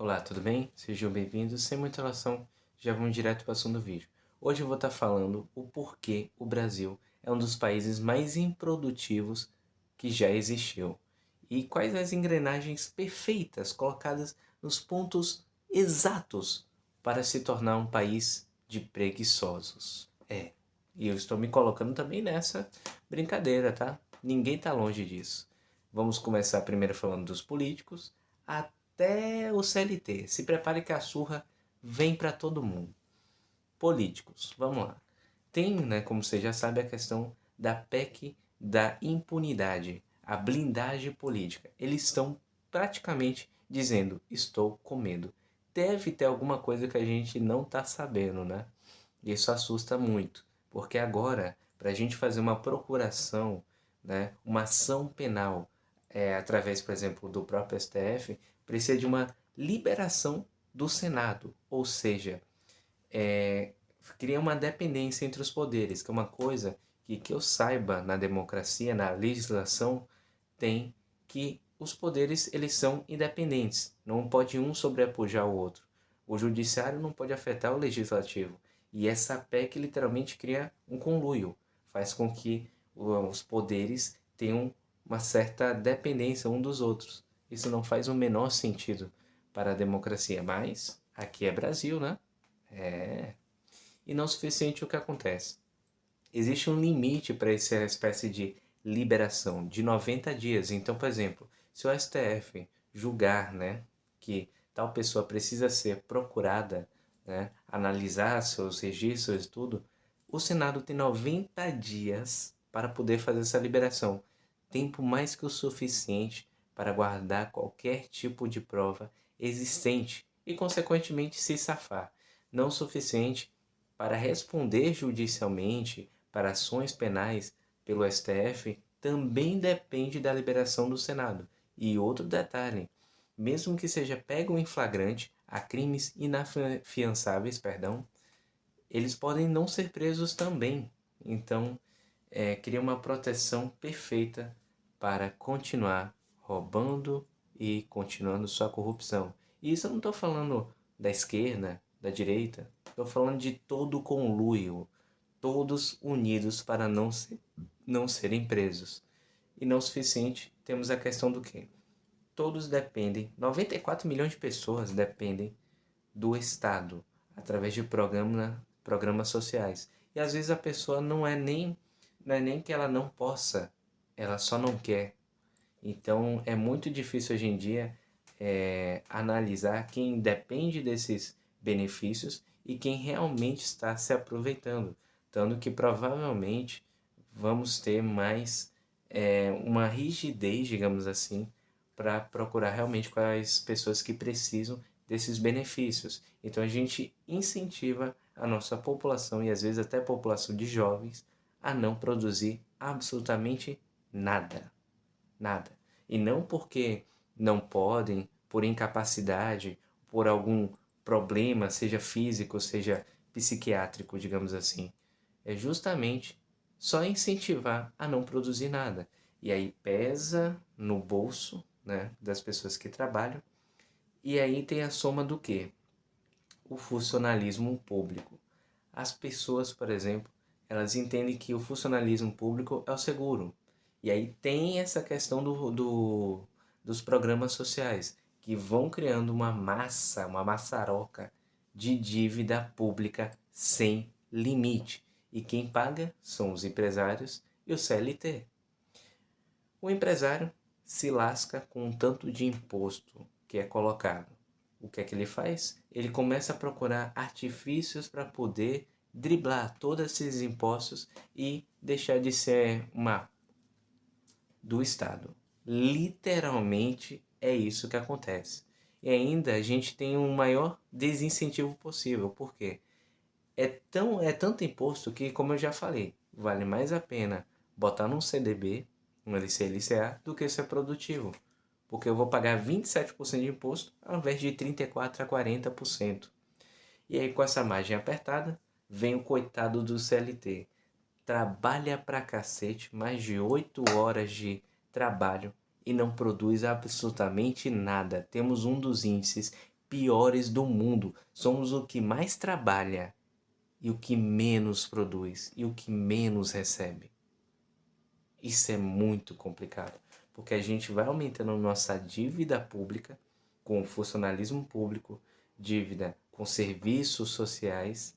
Olá, tudo bem? Sejam bem-vindos. Sem muita enrolação, já vamos direto para o assunto do vídeo. Hoje eu vou estar falando o porquê o Brasil é um dos países mais improdutivos que já existiu. E quais as engrenagens perfeitas colocadas nos pontos exatos para se tornar um país de preguiçosos. E eu estou me colocando também nessa brincadeira, tá? Ninguém está longe disso. Vamos começar primeiro falando dos políticos, até o CLT. Se prepare que a surra vem para todo mundo. Políticos, vamos lá. Tem, né, como você já sabe, a questão da PEC da impunidade, a blindagem política. Eles estão praticamente dizendo: estou com medo. Deve ter alguma coisa que a gente não está sabendo, né? Isso assusta muito, porque agora, para a gente fazer uma procuração, né, uma ação penal, através, por exemplo, do próprio STF, precisa de uma liberação do Senado, ou seja, é, cria uma dependência entre os poderes, que é uma coisa que eu saiba na democracia, na legislação, tem que os poderes eles são independentes, não pode um sobrepujar o outro. O judiciário não pode afetar o legislativo. E essa PEC literalmente cria um conluio, faz com que os poderes tenham uma certa dependência um dos outros. Isso não faz o menor sentido para a democracia, mas aqui é Brasil, né? É. E não o suficiente o que acontece. Existe um limite para essa espécie de liberação de 90 dias. Então, por exemplo, se o STF julgar, né, que tal pessoa precisa ser procurada, né, analisar seus registros e tudo, o Senado tem 90 dias para poder fazer essa liberação. Tempo mais que o suficiente para guardar qualquer tipo de prova existente e, consequentemente, se safar. Não o suficiente para responder judicialmente para ações penais pelo STF também depende da liberação do Senado. E outro detalhe, mesmo que seja pego em flagrante a crimes inafiançáveis, eles podem não ser presos também. Então, cria uma proteção perfeita para continuar roubando e continuando sua corrupção. E isso eu não estou falando da esquerda, da direita, estou falando de todo o conluio, todos unidos para não serem presos. E não o suficiente, temos a questão do quê? Todos dependem, 94 milhões de pessoas dependem do Estado, através de programas sociais. E às vezes a pessoa não é nem que ela não possa, ela só não quer. Então é muito difícil hoje em dia analisar quem depende desses benefícios e quem realmente está se aproveitando. Tanto que provavelmente vamos ter mais uma rigidez, digamos assim, para procurar realmente quais pessoas que precisam desses benefícios. Então a gente incentiva a nossa população e às vezes até a população de jovens a não produzir absolutamente nada. Nada. E não porque não podem, por incapacidade, por algum problema, seja físico, seja psiquiátrico, digamos assim. É justamente só incentivar a não produzir nada. E aí pesa no bolso, né, das pessoas que trabalham. E aí tem a soma do quê? O funcionalismo público. As pessoas, por exemplo, elas entendem que o funcionalismo público é o seguro. E aí tem essa questão dos programas sociais, que vão criando uma massa, uma maçaroca de dívida pública sem limite. E quem paga são os empresários e o CLT. O empresário se lasca com um tanto de imposto que é colocado. O que é que ele faz? Ele começa a procurar artifícios para poder driblar todos esses impostos e deixar de ser uma do Estado. Literalmente é isso que acontece. E ainda a gente tem um maior desincentivo possível. Por quê? É tanto imposto que, como eu já falei, vale mais a pena botar num CDB, um LC/LCA, do que ser produtivo. Porque eu vou pagar 27% de imposto ao invés de 34% a 40%. E aí, com essa margem apertada, vem o coitado do CLT. Trabalha pra cacete, mais de 8 horas de trabalho e não produz absolutamente nada. Temos um dos índices piores do mundo. Somos o que mais trabalha e o que menos produz e o que menos recebe. Isso é muito complicado, porque a gente vai aumentando nossa dívida pública com o funcionalismo público, dívida com serviços sociais,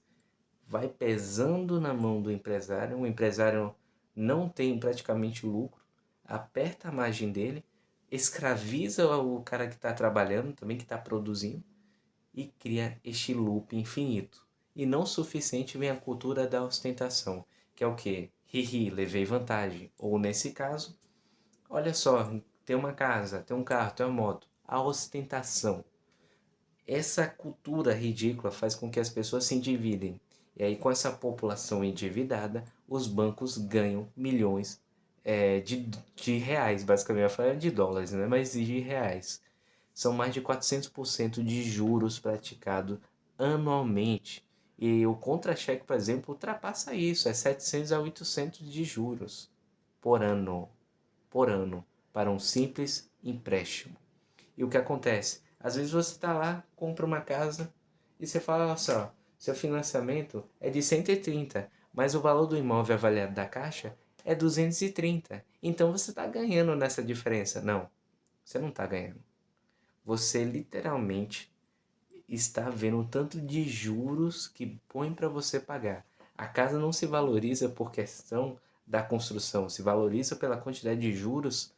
vai pesando na mão do empresário, o empresário não tem praticamente lucro, aperta a margem dele, escraviza o cara que está trabalhando, também que está produzindo, e cria este loop infinito. E não o suficiente vem a cultura da ostentação, que é o quê? Hihi, levei vantagem. Ou nesse caso, olha só, tem uma casa, tem um carro, tem uma moto. A ostentação. Essa cultura ridícula faz com que as pessoas se endividem. E aí, com essa população endividada, os bancos ganham milhões de reais, basicamente. Eu falei de dólares, né? Mas de reais. São mais de 400% de juros praticados anualmente. E o contra-cheque, por exemplo, ultrapassa isso. É 700 a 800 de juros por ano. Por ano. Para um simples empréstimo. E o que acontece? Às vezes você está lá, compra uma casa e você fala, olha só, seu financiamento é de 130, mas o valor do imóvel avaliado da Caixa é 230. Então você está ganhando nessa diferença. Não, você não está ganhando. Você literalmente está vendo o tanto de juros que põe para você pagar. A casa não se valoriza por questão da construção, se valoriza pela quantidade de juros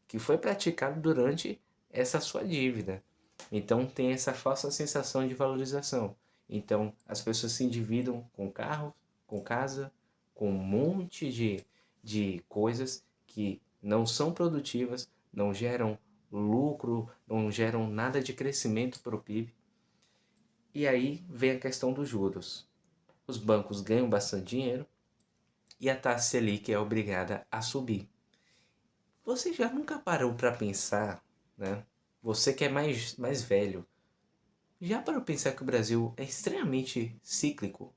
que foi praticado durante essa sua dívida. Então tem essa falsa sensação de valorização. Então as pessoas se endividam com carro, com casa, com um monte de coisas que não são produtivas, não geram lucro, não geram nada de crescimento para o PIB. E aí vem a questão dos juros. Os bancos ganham bastante dinheiro e a taxa Selic é obrigada a subir. Você já nunca parou para pensar, né? Você que é mais velho, já parou para pensar que o Brasil é extremamente cíclico?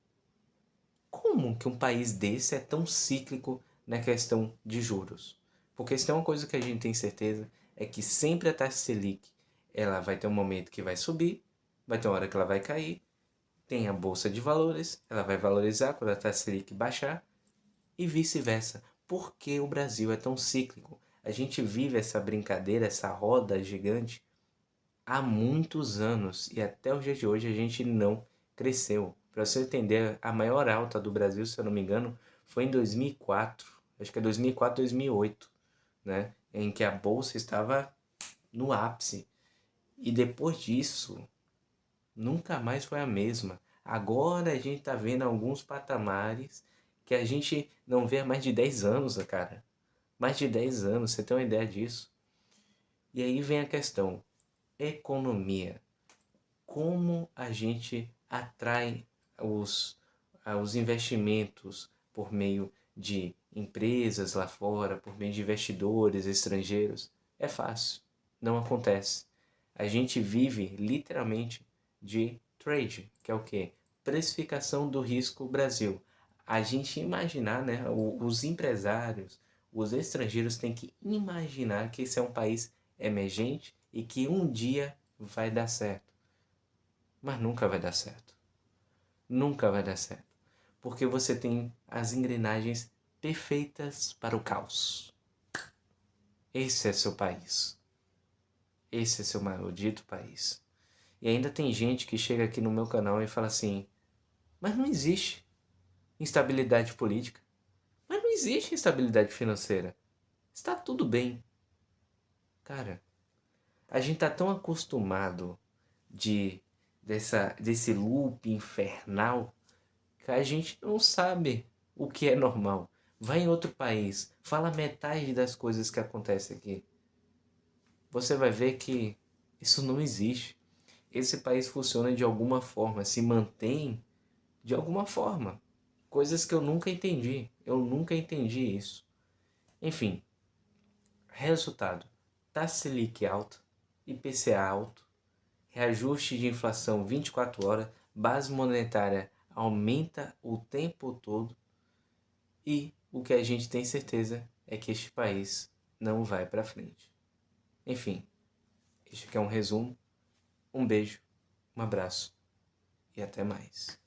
Como que um país desse é tão cíclico na questão de juros? Porque se tem uma coisa que a gente tem certeza é que sempre a taxa Selic, ela vai ter um momento que vai subir, vai ter uma hora que ela vai cair, tem a bolsa de valores, ela vai valorizar quando a taxa Selic baixar e vice-versa. Por que o Brasil é tão cíclico? A gente vive essa brincadeira, essa roda gigante há muitos anos e até os dias de hoje a gente não cresceu. Para você entender, a maior alta do Brasil, se eu não me engano, foi em 2004. Acho que é 2004, 2008, né? Em que a bolsa estava no ápice. E depois disso, nunca mais foi a mesma. Agora a gente está vendo alguns patamares que a gente não vê há mais de 10 anos, cara. Mais de 10 anos, você tem uma ideia disso? E aí vem a questão, economia. Como a gente atrai os, os investimentos por meio de empresas lá fora, por meio de investidores estrangeiros? É fácil, não acontece. A gente vive literalmente de trade, que é o quê? Precificação do risco Brasil. A gente imaginar, né, os empresários, os estrangeiros têm que imaginar que esse é um país emergente e que um dia vai dar certo. Mas nunca vai dar certo. Nunca vai dar certo. Porque você tem as engrenagens perfeitas para o caos. Esse é seu país. Esse é seu maldito país. E ainda tem gente que chega aqui no meu canal e fala assim: mas não existe instabilidade política. Mas não existe instabilidade financeira. Está tudo bem. Cara, a gente tá tão acostumado de desse loop infernal que a gente não sabe o que é normal. Vai em outro país, fala metade das coisas que acontecem aqui. Você vai ver que isso não existe. Esse país funciona de alguma forma, se mantém de alguma forma. Coisas que eu nunca entendi. Eu nunca entendi isso. Enfim, resultado: taxa Selic alta, IPCA alto, reajuste de inflação 24 horas, base monetária aumenta o tempo todo e o que a gente tem certeza é que este país não vai para frente. Enfim, este aqui é um resumo. Um beijo Um abraço e até mais.